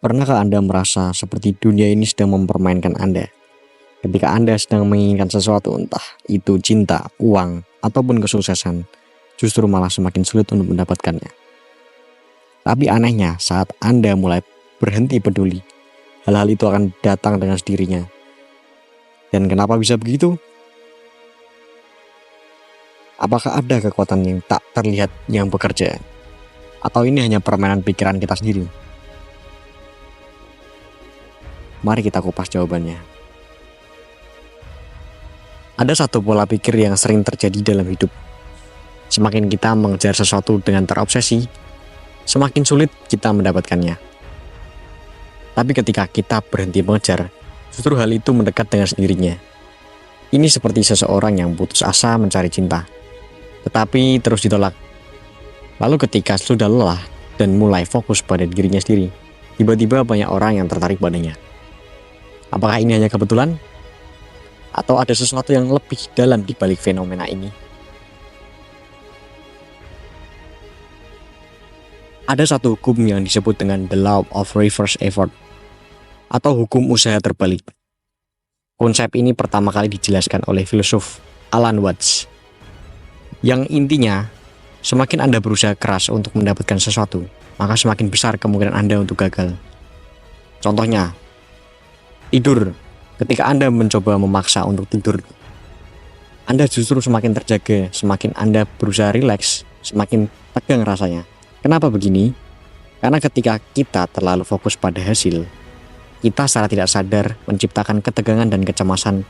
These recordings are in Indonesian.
Pernahkah Anda merasa seperti dunia ini sedang mempermainkan Anda? Ketika Anda sedang menginginkan sesuatu, entah itu cinta, uang, ataupun kesuksesan, justru malah semakin sulit untuk mendapatkannya. Tapi anehnya, saat Anda mulai berhenti peduli, hal-hal itu akan datang dengan sendirinya. Dan kenapa bisa begitu? Apakah ada kekuatan yang tak terlihat yang bekerja? Atau ini hanya permainan pikiran kita sendiri? Mari kita kupas jawabannya. Ada satu pola pikir yang sering terjadi dalam hidup. Semakin kita mengejar sesuatu dengan terobsesi, semakin sulit kita mendapatkannya. Tapi ketika kita berhenti mengejar, justru hal itu mendekat dengan sendirinya. Ini seperti seseorang yang putus asa mencari cinta, tetapi terus ditolak. Lalu ketika sudah lelah dan mulai fokus pada dirinya sendiri, tiba-tiba banyak orang yang tertarik padanya. Apakah ini hanya kebetulan? Atau ada sesuatu yang lebih dalam di balik fenomena ini? Ada satu hukum yang disebut dengan the law of reverse effort, atau hukum usaha terbalik. Konsep ini pertama kali dijelaskan oleh filsuf Alan Watts, yang intinya, semakin Anda berusaha keras untuk mendapatkan sesuatu, maka semakin besar kemungkinan Anda untuk gagal. Contohnya, tidur. Ketika Anda mencoba memaksa untuk tidur, Anda justru semakin terjaga. Semakin Anda berusaha rileks, semakin tegang rasanya. Kenapa begini? Karena ketika kita terlalu fokus pada hasil, kita secara tidak sadar menciptakan ketegangan dan kecemasan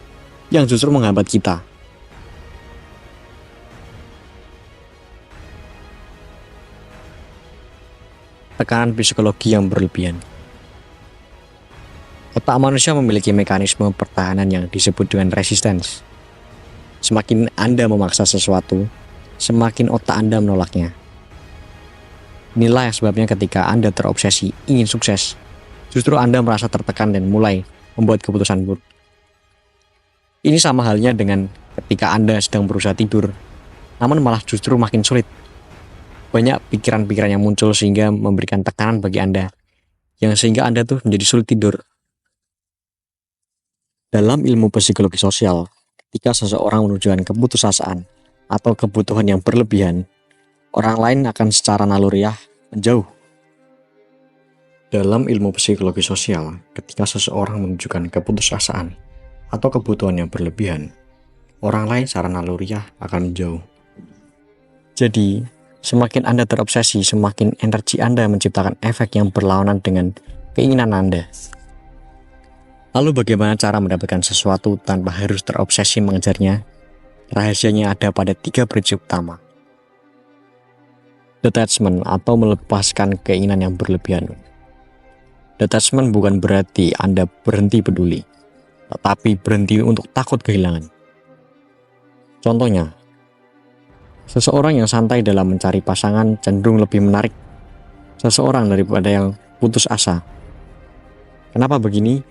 yang justru menghambat kita. Tekanan psikologi yang berlebihan. Otak manusia memiliki mekanisme pertahanan yang disebut dengan resistance. Semakin Anda memaksa sesuatu, semakin otak Anda menolaknya. Inilah yang sebabnya ketika Anda terobsesi ingin sukses, justru Anda merasa tertekan dan mulai membuat keputusan buruk. Ini sama halnya dengan ketika Anda sedang berusaha tidur, namun malah justru makin sulit. Banyak pikiran-pikiran yang muncul sehingga memberikan tekanan bagi Anda, yang sehingga Anda tuh menjadi sulit tidur. Dalam ilmu psikologi sosial, ketika seseorang menunjukkan keputusasaan atau kebutuhan yang berlebihan, orang lain akan secara naluriah menjauh. Dalam ilmu psikologi sosial, ketika seseorang menunjukkan keputusasaan atau kebutuhan yang berlebihan, orang lain secara naluriah akan menjauh. Jadi, semakin Anda terobsesi, semakin energi Anda menciptakan efek yang berlawanan dengan keinginan Anda. Lalu bagaimana cara mendapatkan sesuatu tanpa harus terobsesi mengejarnya? Rahasianya ada pada 3 prinsip utama. Detachment atau melepaskan keinginan yang berlebihan. Detachment bukan berarti Anda berhenti peduli, tetapi berhenti untuk takut kehilangan. Contohnya, seseorang yang santai dalam mencari pasangan cenderung lebih menarik seseorang daripada yang putus asa. Kenapa begini?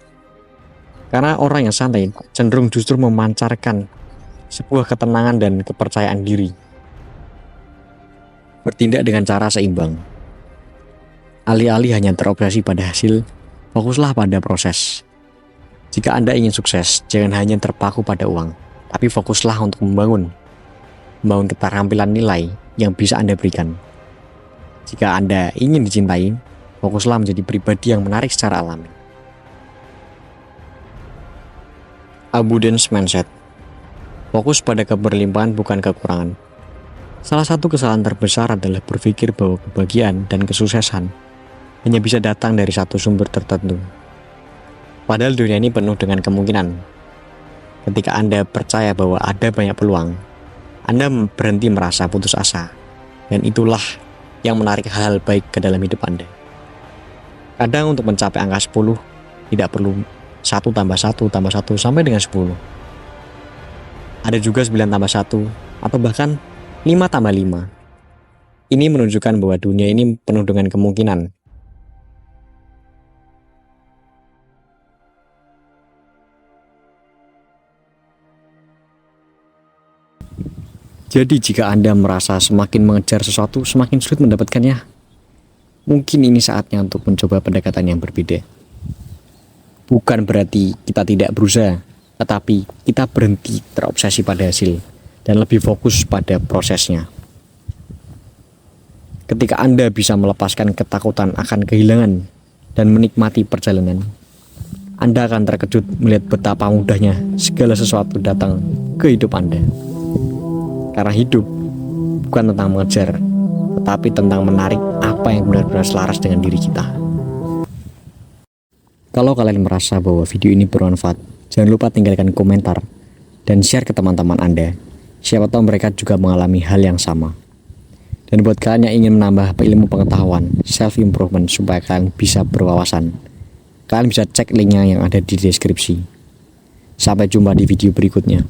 Karena orang yang santai cenderung justru memancarkan sebuah ketenangan dan kepercayaan diri. Bertindak dengan cara seimbang. Alih-alih hanya terobsesi pada hasil, fokuslah pada proses. Jika Anda ingin sukses, jangan hanya terpaku pada uang, tapi fokuslah untuk membangun keterampilan nilai yang bisa Anda berikan. Jika Anda ingin dicintai, fokuslah menjadi pribadi yang menarik secara alami. Abundance mindset. Fokus pada keberlimpahan bukan kekurangan. Salah satu kesalahan terbesar adalah berpikir bahwa kebahagiaan dan kesuksesan hanya bisa datang dari satu sumber tertentu. Padahal dunia ini penuh dengan kemungkinan. Ketika Anda percaya bahwa ada banyak peluang, Anda berhenti merasa putus asa. Dan itulah yang menarik hal-hal baik ke dalam hidup Anda. Kadang untuk mencapai angka 10, tidak perlu 1 tambah 1 tambah 1 sampai dengan 10. Ada juga 9 tambah 1 atau bahkan 5 tambah 5. Ini menunjukkan bahwa dunia ini penuh dengan kemungkinan. Jadi jika Anda merasa semakin mengejar sesuatu, semakin sulit mendapatkannya. Mungkin ini saatnya untuk mencoba pendekatan yang berbeda. Bukan berarti kita tidak berusaha, tetapi kita berhenti terobsesi pada hasil dan lebih fokus pada prosesnya. Ketika Anda bisa melepaskan ketakutan akan kehilangan dan menikmati perjalanan, Anda akan terkejut melihat betapa mudahnya segala sesuatu datang ke hidup Anda. Karena hidup bukan tentang mengejar, tetapi tentang menarik apa yang benar-benar selaras dengan diri kita. Kalau kalian merasa bahwa video ini bermanfaat, jangan lupa tinggalkan komentar dan share ke teman-teman Anda. Siapa tahu mereka juga mengalami hal yang sama. Dan buat kalian yang ingin menambah ilmu pengetahuan, self-improvement supaya kalian bisa berwawasan, kalian bisa cek linknya yang ada di deskripsi. Sampai jumpa di video berikutnya.